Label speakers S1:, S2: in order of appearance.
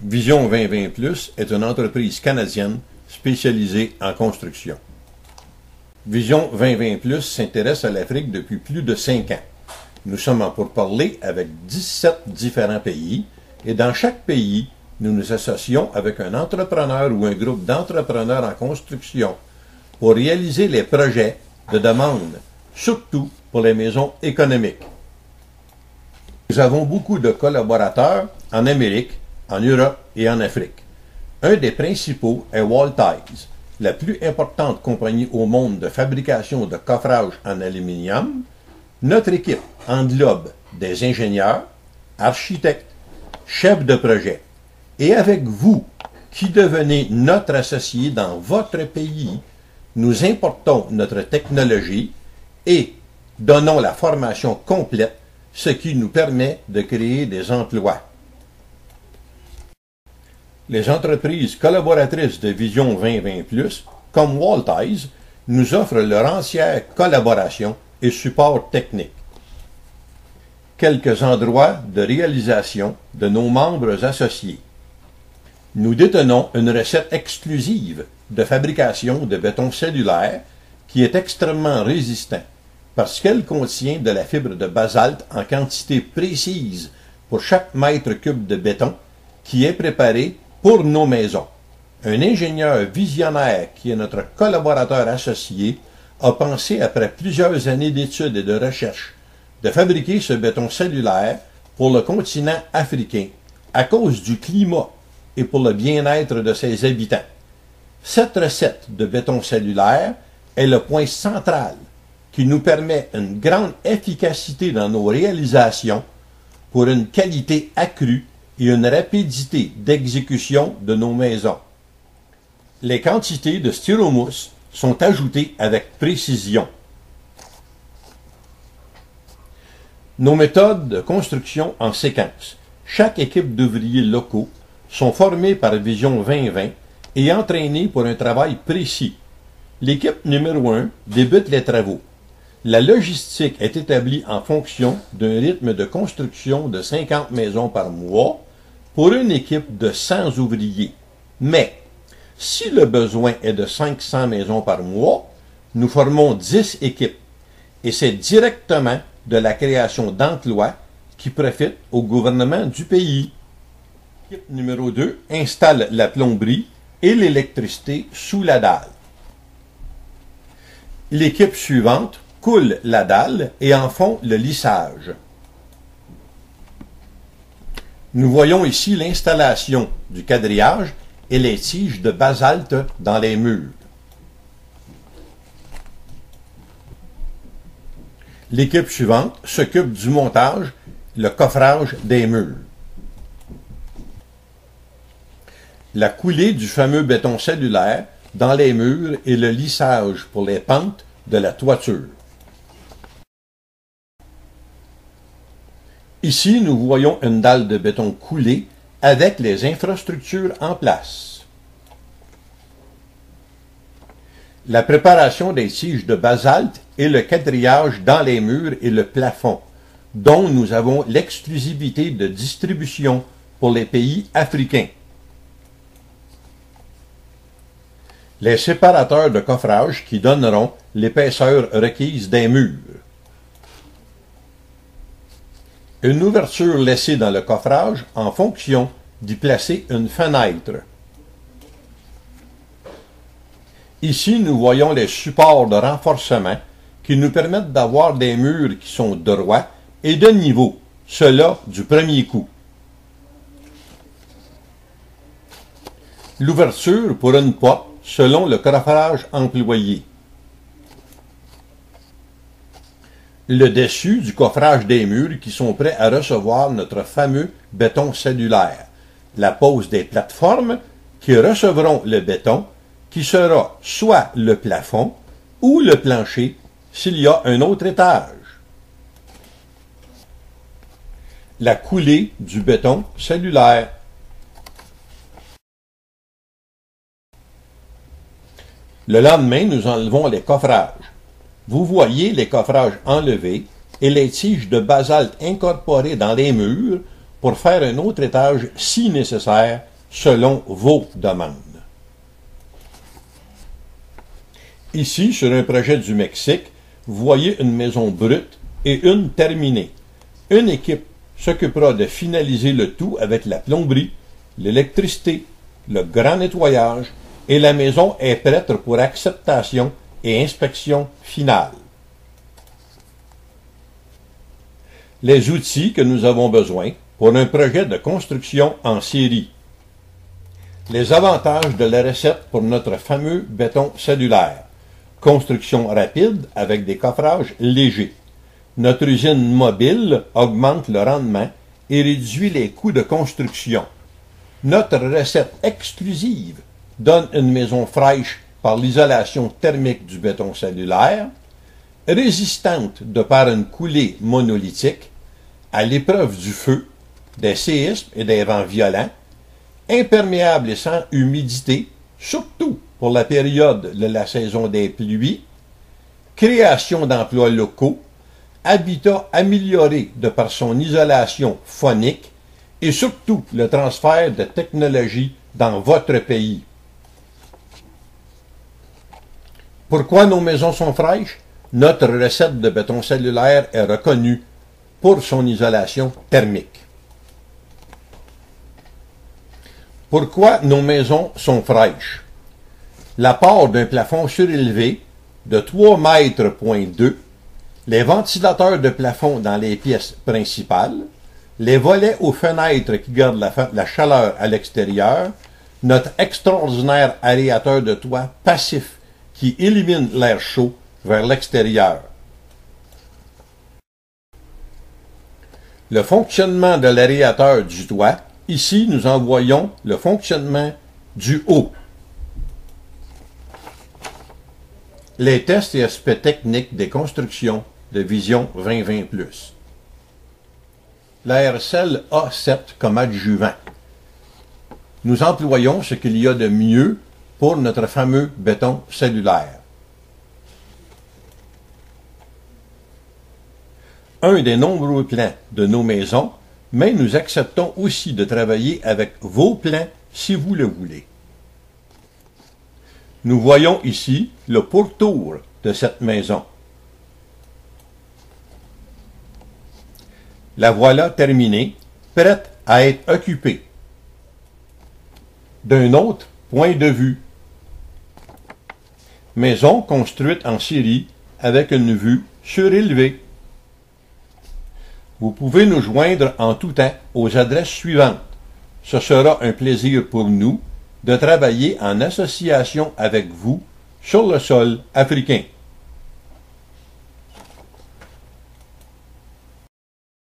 S1: Vision 2020+ est une entreprise canadienne spécialisée en construction. Vision 2020+ s'intéresse à l'Afrique depuis plus de 5 ans. Nous sommes en pourparlers avec 17 différents pays et dans chaque pays, nous nous associons avec un entrepreneur ou un groupe d'entrepreneurs en construction pour réaliser les projets de demande, surtout pour les maisons économiques. Nous avons beaucoup de collaborateurs en Amérique, en Europe et en Afrique. Un des principaux est Wall Ties, la plus importante compagnie au monde de fabrication de coffrages en aluminium. Notre équipe englobe des ingénieurs, architectes, chefs de projet. Et avec vous, qui devenez notre associé dans votre pays, nous importons notre technologie et donnons la formation complète, ce qui nous permet de créer des emplois. Les entreprises collaboratrices de Vision 2020+, comme Wall Ties, nous offrent leur entière collaboration et support technique. Quelques endroits de réalisation de nos membres associés. Nous détenons une recette exclusive de fabrication de béton cellulaire qui est extrêmement résistant parce qu'elle contient de la fibre de basalte en quantité précise pour chaque mètre cube de béton qui est préparé pour nos maisons. Un ingénieur visionnaire qui est notre collaborateur associé a pensé, après plusieurs années d'études et de recherche, de fabriquer ce béton cellulaire pour le continent africain à cause du climat et pour le bien-être de ses habitants. Cette recette de béton cellulaire est le point central qui nous permet une grande efficacité dans nos réalisations pour une qualité accrue et une rapidité d'exécution de nos maisons. Les quantités de styromousse sont ajoutées avec précision. Nos méthodes de construction en séquence. Chaque équipe d'ouvriers locaux sont formés par Vision 2020 et entraînés pour un travail précis. L'équipe numéro 1 débute les travaux. La logistique est établie en fonction d'un rythme de construction de 50 maisons par mois pour une équipe de 100 ouvriers. Mais, si le besoin est de 500 maisons par mois, nous formons 10 équipes et c'est directement de la création d'emplois qui profitent au gouvernement du pays. L'équipe numéro 2 installe la plomberie et l'électricité sous la dalle. L'équipe suivante coule la dalle et en font le lissage. Nous voyons ici l'installation du quadrillage et les tiges de basalte dans les murs. L'équipe suivante s'occupe du montage, le coffrage des murs. La coulée du fameux béton cellulaire dans les murs et le lissage pour les pentes de la toiture. Ici, nous voyons une dalle de béton coulée avec les infrastructures en place. La préparation des tiges de basalte et le quadrillage dans les murs et le plafond, dont nous avons l'exclusivité de distribution pour les pays africains. Les séparateurs de coffrage qui donneront l'épaisseur requise des murs. Une ouverture laissée dans le coffrage en fonction d'y placer une fenêtre. Ici, nous voyons les supports de renforcement qui nous permettent d'avoir des murs qui sont droits et de niveau, cela du premier coup. L'ouverture pour une porte selon le coffrage employé. Le dessus du coffrage des murs qui sont prêts à recevoir notre fameux béton cellulaire. La pose des plateformes qui recevront le béton qui sera soit le plafond ou le plancher s'il y a un autre étage. La coulée du béton cellulaire. Le lendemain, nous enlevons les coffrages. Vous voyez les coffrages enlevés et les tiges de basalte incorporées dans les murs pour faire un autre étage si nécessaire selon vos demandes. Ici, sur un projet du Mexique, vous voyez une maison brute et une terminée. Une équipe s'occupera de finaliser le tout avec la plomberie, l'électricité, le grand nettoyage et la maison est prête pour acceptation et inspection finale. Les outils que nous avons besoin pour un projet de construction en série. Les avantages de la recette pour notre fameux béton cellulaire. Construction rapide avec des coffrages légers. Notre usine mobile augmente le rendement et réduit les coûts de construction. Notre recette exclusive donne une maison fraîche par l'isolation thermique du béton cellulaire, résistante de par une coulée monolithique, à l'épreuve du feu, des séismes et des vents violents, imperméable et sans humidité, surtout pour la période de la saison des pluies, création d'emplois locaux, habitat amélioré de par son isolation phonique et surtout le transfert de technologie dans votre pays. Pourquoi nos maisons sont fraîches? Notre recette de béton cellulaire est reconnue pour son isolation thermique. Pourquoi nos maisons sont fraîches? L'apport d'un plafond surélevé de 3,2 m, les ventilateurs de plafond dans les pièces principales, les volets aux fenêtres qui gardent la chaleur à l'extérieur, notre extraordinaire aérateur de toit passif qui élimine l'air chaud vers l'extérieur. Le fonctionnement de l'aérateur du toit, ici nous en voyons le fonctionnement du haut. Les tests et aspects techniques des constructions de Vision 2020+. L'AirCell A7 comme adjuvant. Nous employons ce qu'il y a de mieux pour notre fameux béton cellulaire. Un des nombreux plans de nos maisons, mais nous acceptons aussi de travailler avec vos plans si vous le voulez. Nous voyons ici le pourtour de cette maison. La voilà terminée, prête à être occupée. D'un autre point de vue. Maison construite en série avec une vue surélevée. Vous pouvez nous joindre en tout temps aux adresses suivantes. Ce sera un plaisir pour nous de travailler en association avec vous sur le sol africain.